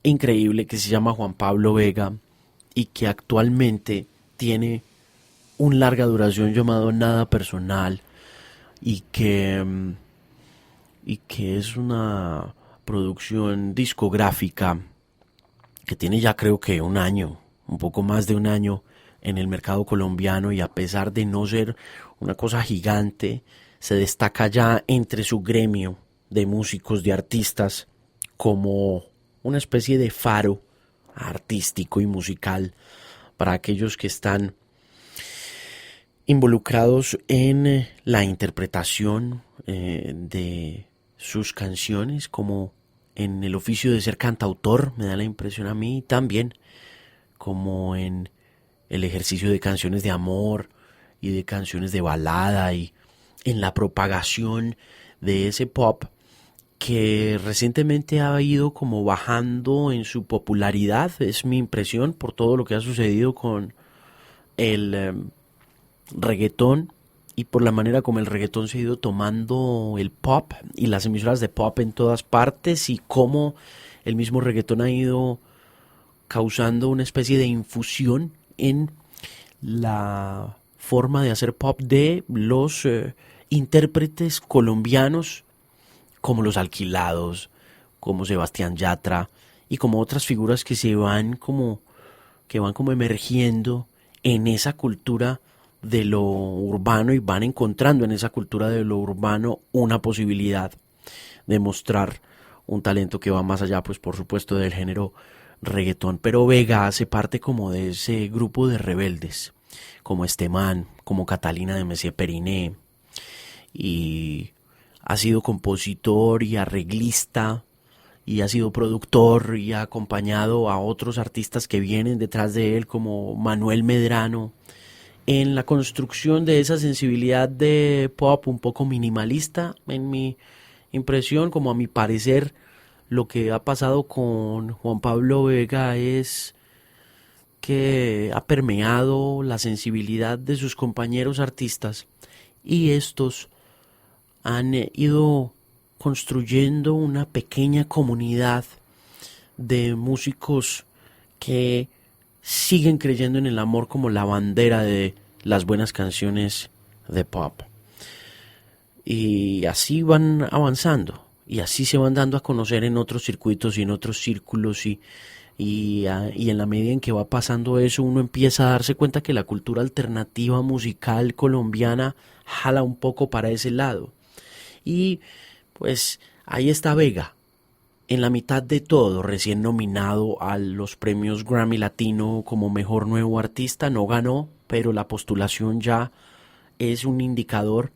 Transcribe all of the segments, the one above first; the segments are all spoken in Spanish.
increíble que se llama Juan Pablo Vega y que actualmente tiene un larga duración llamado Nada Personal y que es una producción discográfica que tiene ya creo que un año, un poco más de un año en el mercado colombiano, y a pesar de no ser una cosa gigante, se destaca ya entre su gremio de músicos, de artistas, como una especie de faro artístico y musical para aquellos que están involucrados en la interpretación de sus canciones, como en el oficio de ser cantautor, me da la impresión a mí, también como en el ejercicio de canciones de amor y de canciones de balada, y en la propagación de ese pop que recientemente ha ido como bajando en su popularidad, es mi impresión, por todo lo que ha sucedido con el reggaetón y por la manera como el reggaetón se ha ido tomando el pop y las emisoras de pop en todas partes, y cómo el mismo reggaetón ha ido causando una especie de infusión en la forma de hacer pop de los intérpretes colombianos, como Los Alquilados, como Sebastián Yatra y como otras figuras que van como emergiendo en esa cultura de lo urbano, y van encontrando en esa cultura de lo urbano una posibilidad de mostrar un talento que va más allá, pues por supuesto, del género reggaetón. Pero Vega hace parte como de ese grupo de rebeldes, como este man, como Catalina de Messier Periné, y ha sido compositor y arreglista, y ha sido productor, y ha acompañado a otros artistas que vienen detrás de él, como Manuel Medrano, en la construcción de esa sensibilidad de pop un poco minimalista, en mi impresión, como a mi parecer. Lo que ha pasado con Juan Pablo Vega es que ha permeado la sensibilidad de sus compañeros artistas, y estos han ido construyendo una pequeña comunidad de músicos que siguen creyendo en el amor como la bandera de las buenas canciones de pop. Y así van avanzando, y así se van dando a conocer en otros circuitos y en otros círculos, y en la medida en que va pasando eso, uno empieza a darse cuenta que la cultura alternativa musical colombiana jala un poco para ese lado. Y pues ahí está Vega, en la mitad de todo, recién nominado a los premios Grammy Latino como mejor nuevo artista. No ganó, pero la postulación ya es un indicador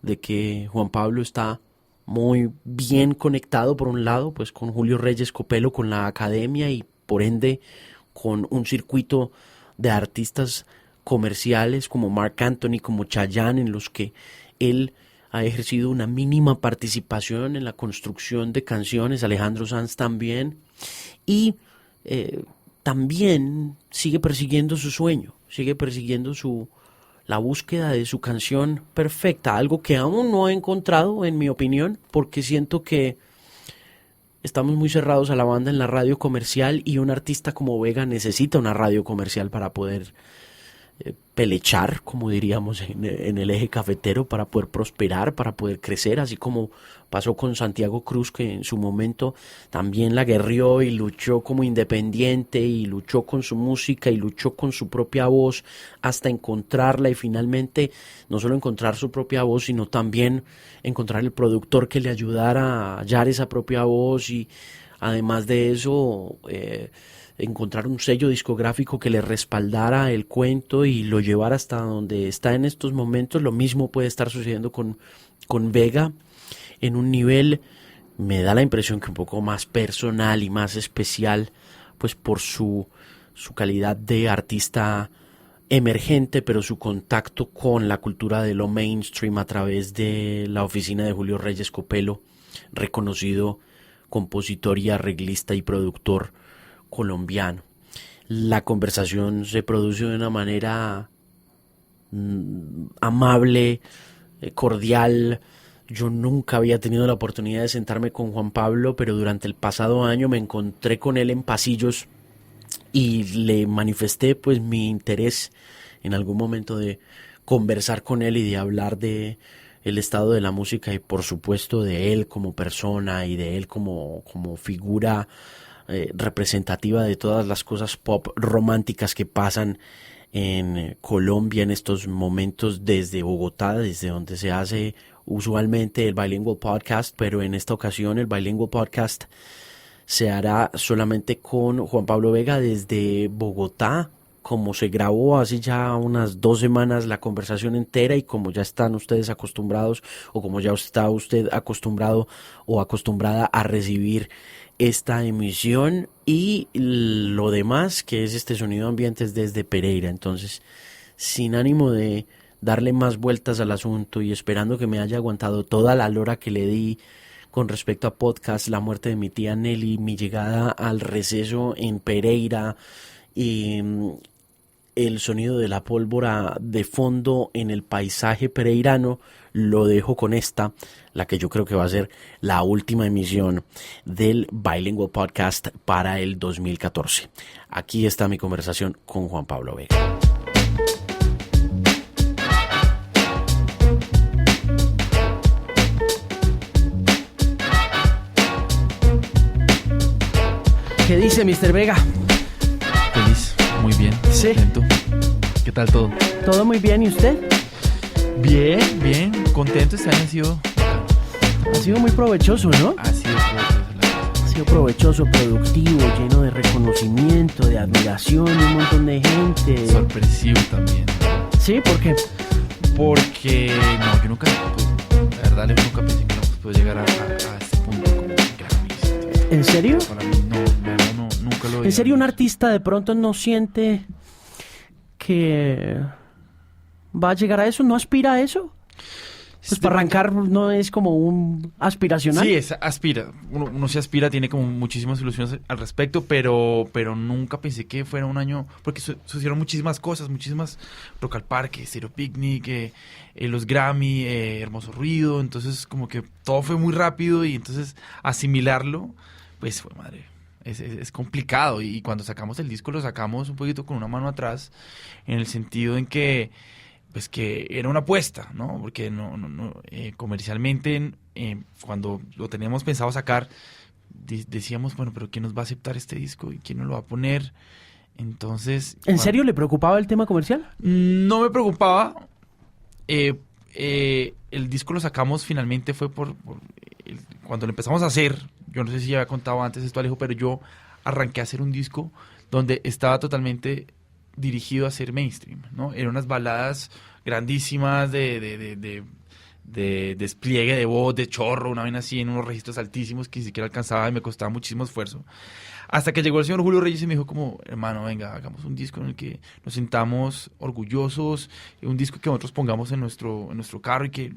de que Juan Pablo está muy bien conectado, por un lado, pues con Julio Reyes Copelo, con la academia, y por ende con un circuito de artistas comerciales como Marc Anthony, como Chayanne, en los que él ha ejercido una mínima participación en la construcción de canciones, Alejandro Sanz también, y eh, también sigue persiguiendo su sueño, sigue persiguiendo la búsqueda de su canción perfecta, algo que aún no he encontrado, en mi opinión, porque siento que estamos muy cerrados a la banda en la radio comercial, y un artista como Vega necesita una radio comercial para poder pelechar, como diríamos en el eje cafetero, para poder prosperar, para poder crecer, así como pasó con Santiago Cruz, que en su momento también la guerrió y luchó como independiente, y luchó con su música y luchó con su propia voz hasta encontrarla, y finalmente no solo encontrar su propia voz, sino también encontrar el productor que le ayudara a hallar esa propia voz, y además de eso encontrar un sello discográfico que le respaldara el cuento y lo llevara hasta donde está en estos momentos. Lo mismo puede estar sucediendo con Vega, en un nivel, me da la impresión que un poco más personal y más especial, pues por su calidad de artista emergente, pero su contacto con la cultura de lo mainstream a través de la oficina de Julio Reyes Copelo, reconocido compositor y arreglista y productor colombiano. La conversación se produce de una manera amable, cordial, Yo nunca había tenido la oportunidad de sentarme con Juan Pablo, pero durante el pasado año me encontré con él en pasillos y le manifesté pues mi interés en algún momento de conversar con él y de hablar de el estado de la música y por supuesto de él como persona y de él como figura representativa de todas las cosas pop románticas que pasan en Colombia en estos momentos desde Bogotá, desde donde se hace usualmente el Bilingual Podcast, pero en esta ocasión el Bilingual Podcast se hará solamente con Juan Pablo Vega desde Bogotá, como se grabó hace ya unas 2 semanas la conversación entera y como ya están ustedes acostumbrados o como ya está usted acostumbrado o acostumbrada a recibir esta emisión y lo demás que es este sonido ambiente es desde Pereira. Entonces, sin ánimo de darle más vueltas al asunto y esperando que me haya aguantado toda la lora que le di con respecto a podcast, la muerte de mi tía Nelly, mi llegada al receso en Pereira y el sonido de la pólvora de fondo en el paisaje pereirano, lo dejo con esta, la que yo creo que va a ser la última emisión del Bilingual Podcast para el 2014. Aquí está mi conversación con Juan Pablo Vega. ¿Qué dice Mr. Vega? Feliz, muy bien, sí. Contento. ¿Qué tal todo? Todo muy bien, ¿y usted? Bien, bien, contento. Este año ha sido muy provechoso, ¿no? Ha sido provechoso, ha sido provechoso, productivo, lleno de reconocimiento, de admiración, de un montón de gente. Sorpresivo también. ¿Sí? ¿Por qué? Porque, no, yo nunca, la verdad, nunca pensé que íbamos a poder llegar a este punto como Grammys. ¿En serio? Para mí, no, nunca lo ¿En serio un artista de pronto no siente que va a llegar a eso? ¿No aspira a eso? Pues para arrancar no es como un aspiracional. Sí, aspira. Uno se aspira, tiene como muchísimas ilusiones al respecto, pero nunca pensé que fuera un año, porque sucedieron muchísimas cosas, muchísimas, Rock al Parque, Stereo Picnic, los Grammy, Hermoso Ruido, entonces como que todo fue muy rápido y entonces asimilarlo, pues fue madre. Es complicado y cuando sacamos el disco lo sacamos un poquito con una mano atrás, en el sentido en que pues que era una apuesta, ¿no? Porque comercialmente cuando lo teníamos pensado sacar decíamos, bueno, pero ¿quién nos va a aceptar este disco y quién nos lo va a poner? Entonces... ¿En serio le preocupaba el tema comercial? No me preocupaba. El disco lo sacamos finalmente fue cuando lo empezamos a hacer. Yo no sé si ya había contado antes esto, Alejo, pero yo arranqué a hacer un disco donde estaba totalmente dirigido a ser mainstream, ¿no? Eran unas baladas grandísimas de despliegue de voz, de chorro, una vaina así, en unos registros altísimos que ni siquiera alcanzaba y me costaba muchísimo esfuerzo. Hasta que llegó el señor Julio Reyes y me dijo como, hermano, venga, hagamos un disco en el que nos sintamos orgullosos, un disco que nosotros pongamos en nuestro carro y que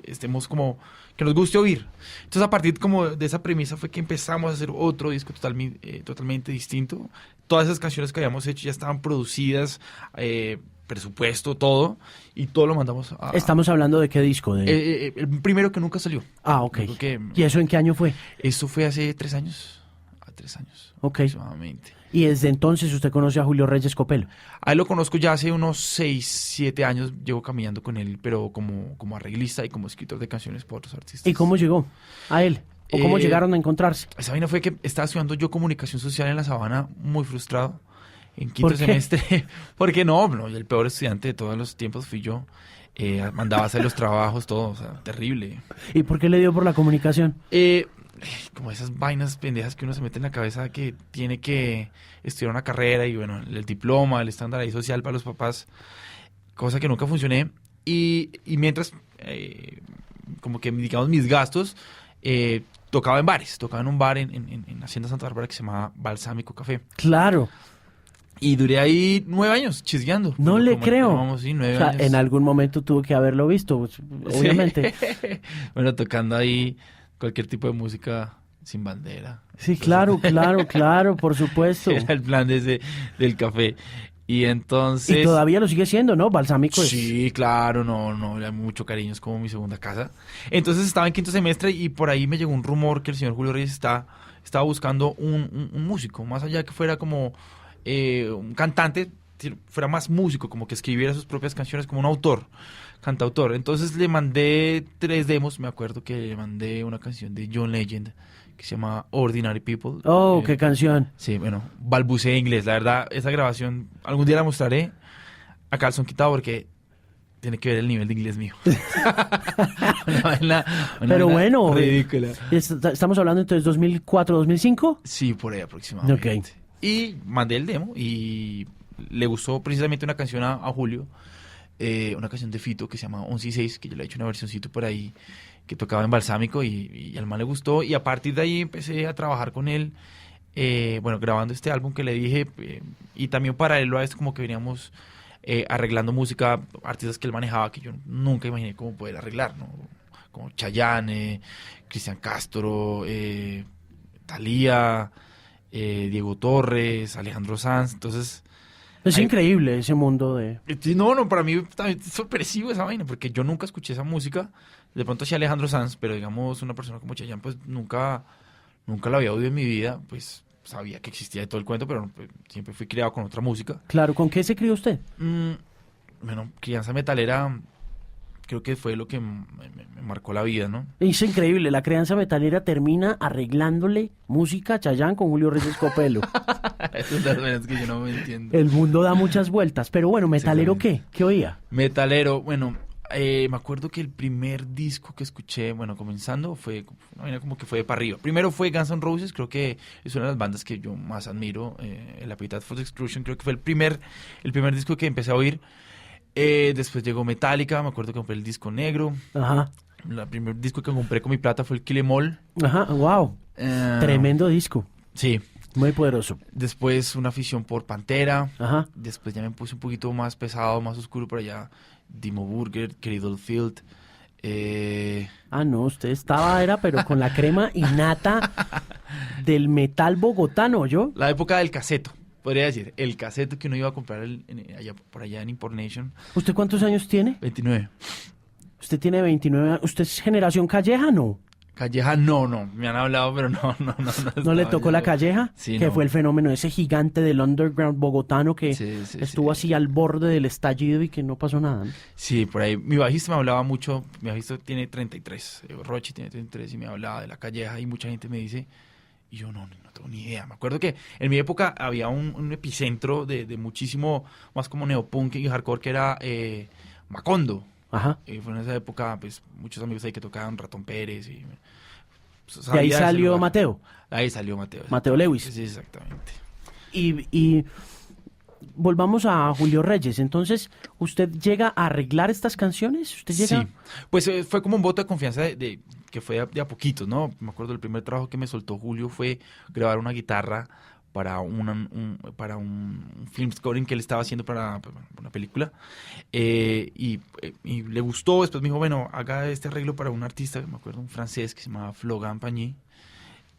estemos como, que nos guste oír. Entonces a partir como de esa premisa fue que empezamos a hacer otro disco totalmente distinto. Todas esas canciones que habíamos hecho ya estaban producidas, presupuesto, todo, y todo lo mandamos a... ¿Estamos hablando de qué disco? El primero que nunca salió. Ah, ok. ¿Y eso en qué año fue? Eso fue hace 3 años. Ok. Aproximadamente. ¿Y desde entonces usted conoce a Julio Reyes Copelo? A él lo conozco ya hace unos 6, 7 años, llevo caminando con él, pero como arreglista y como escritor de canciones por otros artistas. ¿Y cómo llegó a él? ¿O cómo llegaron a encontrarse? Esa vaina fue que estaba estudiando yo comunicación social en La Sabana, muy frustrado, en quinto semestre, porque no, el peor estudiante de todos los tiempos fui yo. Mandaba a hacer los trabajos, todo, o sea, terrible. ¿Y por qué le dio por la comunicación? Como esas vainas pendejas que uno se mete en la cabeza que tiene que estudiar una carrera y bueno, el diploma, el estándar ahí social para los papás, cosa que nunca funcioné. Y mientras, como que digamos mis gastos, tocaba en bares, tocaba en un bar en Hacienda Santa Bárbara que se llamaba Balsámico Café. Claro. Y duré ahí 9 años chisgueando. No le creo. Sí, 9 años. En algún momento tuvo que haberlo visto, obviamente. Sí. Bueno, tocando ahí cualquier tipo de música sin bandera. Sí, claro, por supuesto. Era el plan del café. Y entonces... Y todavía lo sigue siendo, ¿no? Balsámico es... Sí, claro, no, le da mucho cariño, es como mi segunda casa. Entonces estaba en quinto semestre y por ahí me llegó un rumor que el señor Julio Reyes estaba buscando un músico, más allá que fuera como un cantante, fuera más músico, como que escribiera sus propias canciones como un autor, cantautor. Entonces le mandé 3 demos, me acuerdo que le mandé una canción de John Legend que se llama Ordinary People. Oh, qué canción. Sí, bueno, balbuceé inglés, la verdad, esa grabación algún día la mostraré a calzón quitado porque tiene que ver el nivel de inglés mío. Una Pero vaina bueno, ridícula. Estamos hablando entonces 2004, 2005. Sí, por ahí aproximadamente. Ok. Y mandé el demo y le gustó precisamente una canción a Julio, una canción de Fito que se llama 11 y 6, que yo le he hecho una versioncito por ahí que tocaba en Balsámico y al man le gustó y a partir de ahí empecé a trabajar con él, bueno, grabando este álbum que le dije y también paralelo a esto como que veníamos arreglando música, artistas que él manejaba que yo nunca imaginé cómo poder arreglar, ¿no? Como Chayanne, Cristian Castro, Thalía, Diego Torres, Alejandro Sanz, entonces... Es increíble ese mundo de... Sí, no, para mí también es sorpresivo esa vaina, porque yo nunca escuché esa música, de pronto sí Alejandro Sanz, pero digamos una persona como Chayanne, pues nunca la había oído en mi vida, pues sabía que existía de todo el cuento, pero pues, siempre fui criado con otra música. Claro, ¿con qué se crió usted? Bueno, crianza metalera creo que fue lo que me marcó la vida, ¿no? Es increíble, la crianza metalera termina arreglándole música a Chayanne con Julio Reyes Copelo. Es una de las vainas que yo no me entiendo. El mundo da muchas vueltas, pero bueno, ¿metalero qué? ¿Qué oía? Metalero, bueno, me acuerdo que el primer disco que escuché, bueno, comenzando, fue una vaina como que fue de para arriba. Primero fue Guns N' Roses, creo que es una de las bandas que yo más admiro. El Appetite for Destruction, creo que fue el primer disco que empecé a oír. Después llegó Metallica, me acuerdo que compré el disco negro. Ajá. El primer disco que compré con mi plata fue el Kill 'Em All. Ajá, wow. Tremendo disco. Sí. Muy poderoso. Después una afición por Pantera. Ajá. Después ya me puse un poquito más pesado, más oscuro por allá. Dimmu Borgir, Cradle of Filth. No, usted era pero con la crema innata del metal bogotano, ¿yo? La época del caseto, podría decir. El caseto que uno iba a comprar por allá en Import Nation. ¿Usted cuántos años tiene? 29. Usted tiene 29. ¿Usted es generación Calleja, no? Calleja no, me han hablado, pero no. ¿No le tocó la Calleja? Sí, que no. fue el fenómeno, ese gigante del underground bogotano que estuvo así al borde del estallido y que no pasó nada, ¿no? Sí, por ahí. Mi bajista me hablaba mucho, mi bajista tiene 33, Rochi tiene 33 y me hablaba de la Calleja y mucha gente me dice, y yo no tengo ni idea. Me acuerdo que en mi época había un epicentro de muchísimo, más como neopunk y hardcore que era Macondo. Ajá. Y fue en esa época, pues, muchos amigos ahí que tocaban Ratón Pérez y... Pues, de ahí salió Mateo. Ahí salió Mateo. Mateo Lewis. Sí, exactamente. Y volvamos a Julio Reyes. Entonces, ¿usted llega a arreglar estas canciones? ¿Usted llega? Sí, pues fue como un voto de confianza que fue de a poquitos, ¿no? Me acuerdo el primer trabajo que me soltó Julio fue grabar una guitarra para un film scoring que él estaba haciendo para una película y le gustó. Después me dijo, bueno, haga este arreglo para un artista, me acuerdo, un francés que se llamaba Florent Pagny,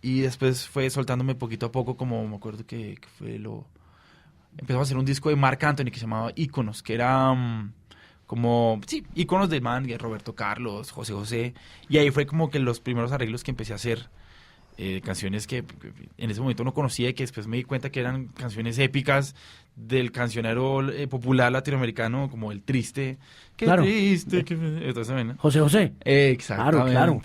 y después fue soltándome poquito a poco, como me acuerdo que empezamos a hacer un disco de Marc Anthony que se llamaba Íconos, que era como, sí, íconos del man, Roberto Carlos, José José, y ahí fue como que los primeros arreglos que empecé a hacer. Canciones que en ese momento no conocía y que después me di cuenta que eran canciones épicas del cancionero popular latinoamericano, como el triste, qué claro. Triste, entonces, bueno. José José. Exactamente. Claro.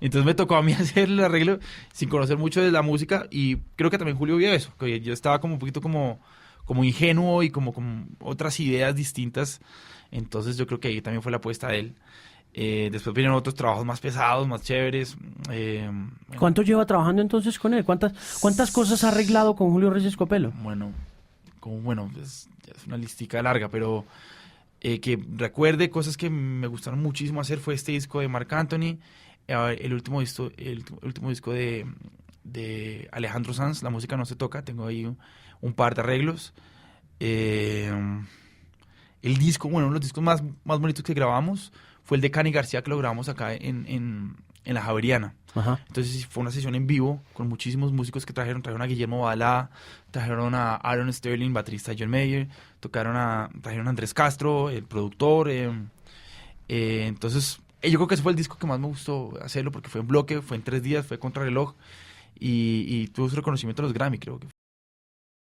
Entonces me tocó a mí hacer el arreglo sin conocer mucho de la música y creo que también Julio vio eso, que yo estaba como un poquito como ingenuo y como con otras ideas distintas, entonces yo creo que ahí también fue la apuesta de él. Después vinieron otros trabajos más pesados, más chéveres. ¿Cuánto lleva trabajando entonces con él? ¿Cuántas cosas ha arreglado con Julio Reyes Copelo? Bueno, es una listica larga, pero que recuerde cosas que me gustaron muchísimo hacer fue este disco de Marc Anthony, el último disco de Alejandro Sanz, La música no se toca, tengo ahí un par de arreglos. El disco, uno de los discos más bonitos que grabamos fue el de Cani García, que lo grabamos acá en en la Javeriana. Ajá. Entonces fue una sesión en vivo con muchísimos músicos que trajeron a Guillermo Badalá, trajeron a Aaron Sterling, baterista de John Mayer, trajeron a Andrés Castro, el productor. Entonces, yo creo que ese fue el disco que más me gustó hacerlo porque fue en bloque, fue en 3 días, fue contrarreloj y tuvo su reconocimiento a los Grammy, creo que